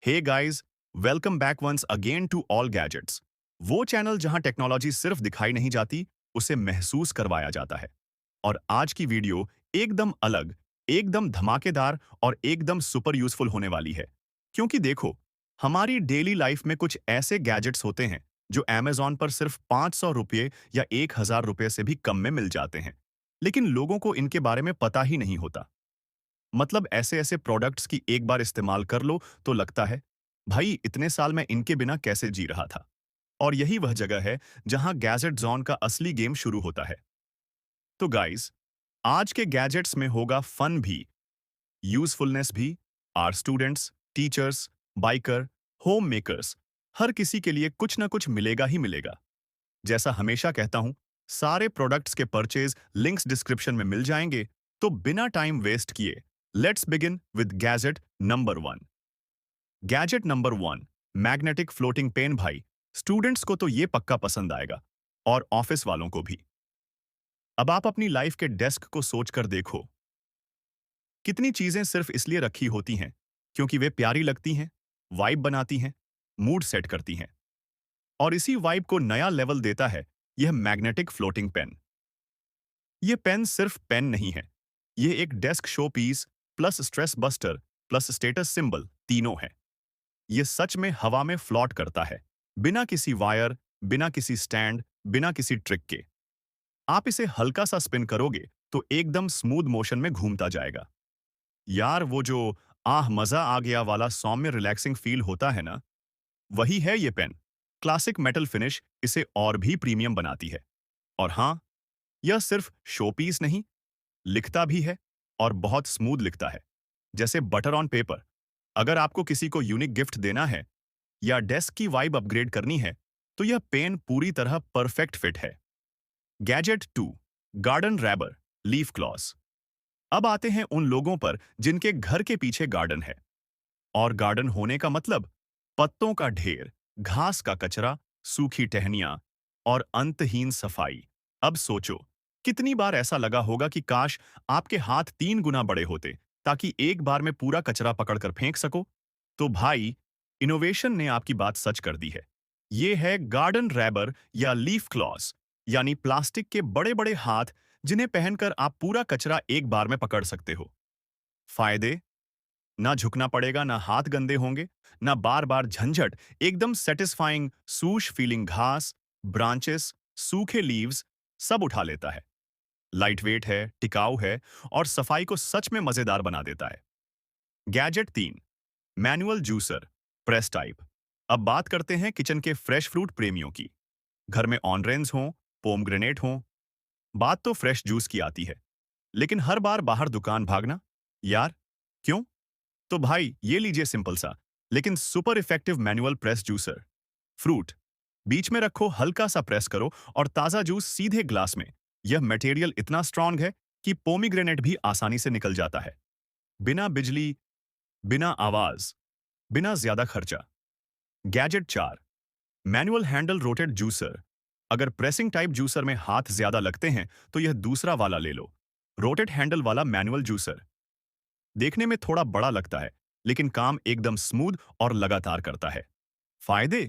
Hey guys, welcome back once again to all gadgets. वो channel जहां technology सिर्फ दिखाई नहीं जाती, उसे महसूस करवाया जाता है। और आज की वीडियो एकदम अलग, एकदम धमाकेदार और एकदम सुपर यूजफुल होने वाली है। क्योंकि देखो, हमारी डेली लाइफ में कुछ ऐसे गैजेट्स होते हैं जो अमेज़ॉन पर सिर्फ 500 रुपये या 1000 रुपये से भी कम में मिल जाते हैं। लेकिन लोगों को इनके बारे में पता ही नहीं होता। मतलब ऐसे ऐसे प्रोडक्ट्स की एक बार इस्तेमाल कर लो तो लगता है, भाई इतने साल मैं इनके बिना कैसे जी रहा था। और यही वह जगह है जहां गैजेट जोन का असली गेम शुरू होता है। तो गाइस, आज के गैजेट्स में होगा फन भी, यूजफुलनेस भी। आर students, teachers, biker, home makers, हर किसी के लिए कुछ ना कुछ मिलेगा ही मिलेगा। जैसा हमेशा कहता हूं, सारे प्रोडक्ट्स के परचेज लिंक्स डिस्क्रिप्शन में मिल जाएंगे। तो बिना टाइम वेस्ट किए, let's begin with gadget number 1। Gadget number 1, magnetic floating pen. भाई, स्टूडेंट्स को तो ये पक्का पसंद आएगा, और ऑफिस वालों को भी। अब आप अपनी लाइफ के डेस्क को सोचकर देखो, कितनी चीजें सिर्फ इसलिए रखी होती हैं क्योंकि वे प्यारी लगती हैं, वाइब बनाती हैं, मूड सेट करती हैं। और इसी वाइब को नया लेवल देता है यह मैग्नेटिक फ्लोटिंग पेन। ये पेन सिर्फ पेन नहीं है, ये एक desk showpiece plus stress buster plus status symbol तीनों है। ये सच में हवा में फ्लॉट करता है, बिना किसी वायर, बिना किसी स्टैंड, बिना किसी ट्रिक के। आप इसे हल्का सा स्पिन करोगे तो एकदम स्मूथ मोशन में घूमता जाएगा। यार वो जो आह मजा आ गया वाला सौम्य रिलैक्सिंग फील होता है ना, वही है ये पेन। क्लासिक मेटल फिनिश इसे और भी प्रीमियम बनाती है। और हाँ, यह सिर्फ शो पीस नहीं, लिखता भी है, और बहुत स्मूथ लिखता है, जैसे बटर ऑन पेपर। अगर आपको किसी को यूनिक गिफ्ट देना है या डेस्क की वाइब अपग्रेड करनी है, तो यह पेन पूरी तरह परफेक्ट फिट है। Gadget 2, garden rubber, leaf claws. अब आते हैं उन लोगों पर जिनके घर के पीछे गार्डन है। और गार्डन होने का मतलब पत्तों का ढेर, घास का कचरा, सूखी टहनियां और अंतहीन सफाई। अब सोचो, कितनी बार ऐसा लगा होगा कि काश आपके हाथ 3 गुना बड़े होते ताकि एक बार में पूरा कचरा पकड़कर फेंक सको। तो भाई, इनोवेशन ने आपकी बात सच कर दी है। ये है गार्डन रैबर या लीफ क्लॉज, यानी प्लास्टिक के बड़े बड़े हाथ जिन्हें पहनकर आप पूरा कचरा एक बार में पकड़ सकते हो। फायदे, ना झुकना पड़ेगा, ना हाथ गंदे होंगे, ना बार बार झंझट। एकदम सेटिस्फाइंग सूश फीलिंग, घास, ब्रांचेस, सूखे लीव्स सब उठा लेता है। लाइट वेट है, टिकाऊ है, और सफाई को सच में मजेदार बना देता है। Gadget 3, manual juicer, press type. अब बात करते हैं किचन के फ्रेश फ्रूट प्रेमियों की। घर में ऑनरेंज हो, पोमग्रेनेट हो, बात तो फ्रेश जूस की आती है। लेकिन हर बार बाहर दुकान भागना, यार क्यों? तो भाई ये लीजिए सिंपल सा लेकिन super effective manual press juicer. Fruit बीच में रखो, हल्का सा प्रेस करो और ताजा जूस सीधे ग्लास में। यह मटेरियल इतना स्ट्रांग है कि पोमीग्रेनेट भी आसानी से निकल जाता है। बिना बिजली, बिना आवाज, बिना ज्यादा खर्चा। Gadget 4, manual handle rotate juicer. अगर प्रेसिंग टाइप जूसर में हाथ ज्यादा लगते हैं तो यह दूसरा वाला ले लो, रोटेट हैंडल वाला मैनुअल जूसर। देखने में थोड़ा बड़ा लगता है, लेकिन काम एकदम स्मूथ और लगातार करता है। फायदे,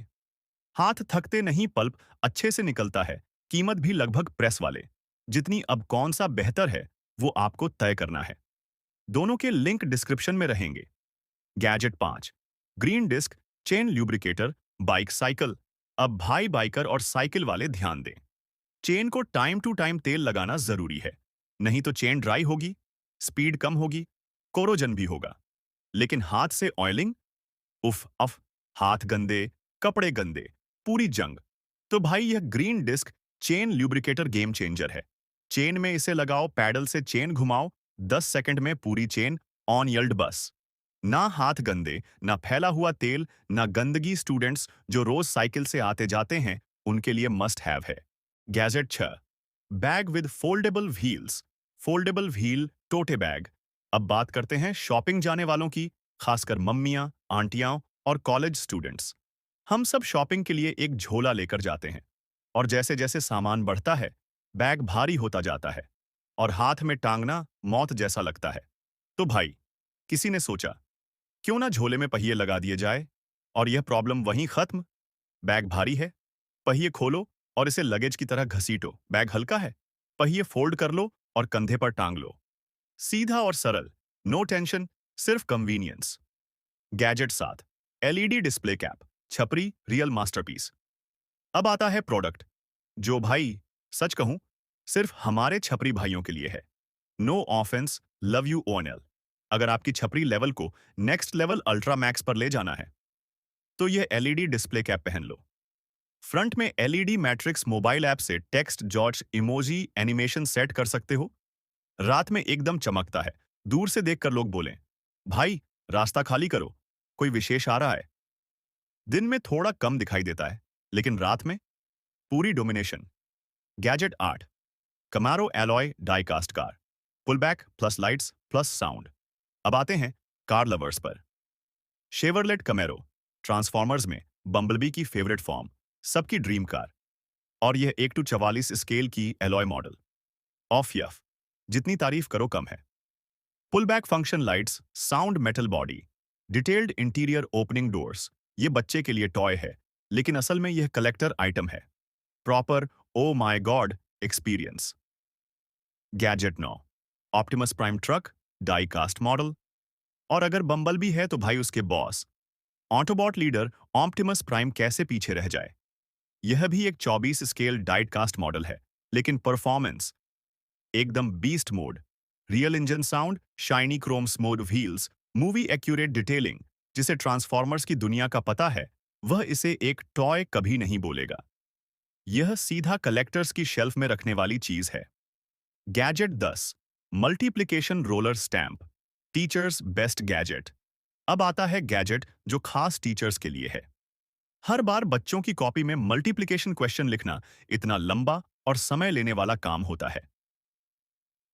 हाथ थकते नहीं, पल्प अच्छे से निकलता है, कीमत भी लगभग प्रेस वाले जितनी। अब कौन सा बेहतर है वो आपको तय करना है। दोनों के लिंक डिस्क्रिप्शन में रहेंगे। Gadget 5, green disc chain lubricator, bike cycle. अब भाई बाइकर और साइकिल वाले ध्यान दें, चेन को टाइम टू टाइम तेल लगाना जरूरी है, नहीं तो चेन ड्राई होगी, स्पीड कम होगी, कोरोजन भी होगा। लेकिन हाथ से ऑयलिंग, उफ अफ, हाथ गंदे, कपड़े गंदे, पूरी जंग। तो भाई यह green disc chain lubricator game changer है। चेन में इसे लगाओ, पैडल से चेन घुमाओ, 10 सेकंड में पूरी चेन ऑन यल्ड बस। ना हाथ गंदे, ना फैला हुआ तेल, ना गंदगी। स्टूडेंट्स जो रोज साइकिल से आते जाते हैं, उनके लिए मस्ट हैव है। Gadget 6, bag with foldable wheels, foldable wheel tote bag. अब बात करते हैं शॉपिंग जाने वालों की, खासकर मम्मियां, आंटियां और कॉलेज स्टूडेंट्स। हम सब शॉपिंग के लिए एक झोला लेकर जाते हैं, और जैसे जैसे सामान बढ़ता है, बैग भारी होता जाता है, और हाथ में टांगना मौत जैसा लगता है। तो भाई, किसी ने सोचा क्यों ना झोले में पहिए लगा दिए जाए और यह प्रॉब्लम वहीं खत्म। बैग भारी है, पहिए खोलो और इसे लगेज की तरह घसीटो। बैग हल्का है, पहिए फोल्ड कर लो और कंधे पर टांग लो। सीधा और सरल, नो टेंशन, सिर्फ convenience. Gadget 7, LED display cap, छपरी रियल मास्टरपीस। अब आता है प्रोडक्ट, जो भाई सच कहूं सिर्फ हमारे छपरी भाइयों के लिए है। No offence, love you ONL. अगर आपकी छपरी लेवल को नेक्स्ट लेवल अल्ट्रा मैक्स पर ले जाना है तो यह एलईडी डिस्प्ले कैप पहन लो। फ्रंट में एलईडी मैट्रिक्स मोबाइल ऐप से text George emoji animation set कर सकते हो। रात में एकदम चमकता है, दूर से देखकर लोग बोलें, भाई रास्ता खाली करो, कोई विशेष आ रहा है। दिन में थोड़ा कम दिखाई देता है, लेकिन रात में पूरी domination. Gadget 8, Camaro alloy diecast car, pullback plus lights plus sound. अब आते हैं कार लवर्स पर। शेवरलेट कमेरो, ट्रांसफॉर्मर्स में बम्बलबी की फेवरेट फॉर्म, सबकी ड्रीम कार। और यह 1:44 स्केल की एलॉय मॉडल। ऑफ यफ, जितनी तारीफ करो कम है। Pull back function lights, sound metal body, detailed interior opening doors. ये बच्चे के लिए टॉय है, लेकिन असल में यह कलेक्टर आइटम है। Proper oh my God experience. Gadget 9, Optimus Prime truck, die cast model. और अगर बम्बलबी है तो भाई उसके boss Autobot leader Optimus Prime कैसे पीछे रह जाए। यह भी एक 24 स्केल डाइट कास्ट मॉडल है, लेकिन परफॉर्मेंस एकदम beast mode. Real engine sound, shiny Chrome smooth wheels, movie accurate detailing. जिसे ट्रांसफॉर्मर्स की दुनिया का पता है, वह इसे एक टॉय कभी नहीं बोलेगा। यह सीधा कलेक्टर्स की शेल्फ में रखने वाली चीज है। Gadget 10, multiplication roller stamp, teachers best gadget. अब आता है गैजेट जो खास टीचर्स के लिए है। हर बार बच्चों की कॉपी में मल्टीप्लिकेशन क्वेश्चन लिखना इतना लंबा और समय लेने वाला काम होता है।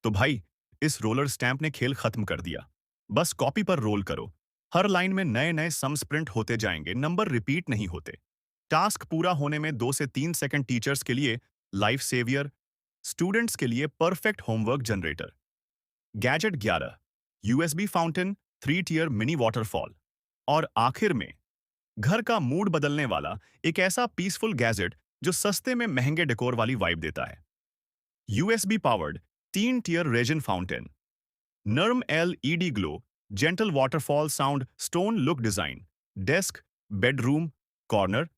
तो भाई, इस रोलर स्टैंप ने खेल खत्म कर दिया। बस कॉपी पर रोल करो, हर लाइन में नए नए सम्स प्रिंट होते जाएंगे, नंबर रिपीट नहीं होते। टास्क पूरा होने में 2 से 3 सेकंड। टीचर्स के लिए लाइफ सेवियर, स्टूडेंट्स के लिए perfect homework generator. Gadget 11, USB fountain, 3 tier mini waterfall. और आखिर में घर का मूड बदलने वाला एक ऐसा पीसफुल गैजेट जो सस्ते में महंगे डेकोर वाली वाइब देता है। USB powered 3 tier resin fountain, नर्म LED glow, gentle waterfall sound, stone look design. Desk, bedroom, corner,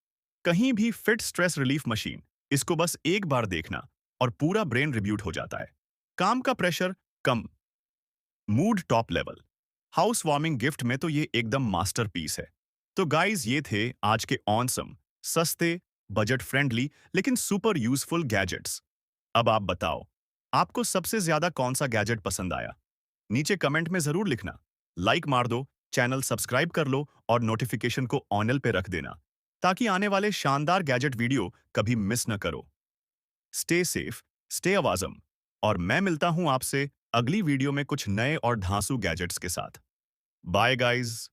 कहीं भी फिट स्ट्रेस रिलीफ मशीन। इसको बस एक बार देखना और पूरा ब्रेन रिब्यूट हो जाता है। काम का प्रेशर कम, mood top level. House warming gift में तो ये एकदम मास्टरपीस है। तो गाइस, ये थे आज के ऑनसम, सस्ते, बजट फ्रेंडली लेकिन सुपर यूजफुल गैजेट्स। अब आप बताओ, आपको सबसे ज्यादा कौन सा गैजेट पसंद आया? नीचे कमेंट में जरूर लिखना। लाइक मार दो, चैनल सब्सक्राइब कर लो और नोटिफिकेशन को ऑनल पे रख देना, ताकि आने वाले शानदार गैजेट वीडियो कभी मिस न करो। स्टे सेफ, स्टे अवाज़म, और मैं मिलता हूं आपसे अगली वीडियो में कुछ नए और धांसू गैजेट्स के साथ। Bye guys.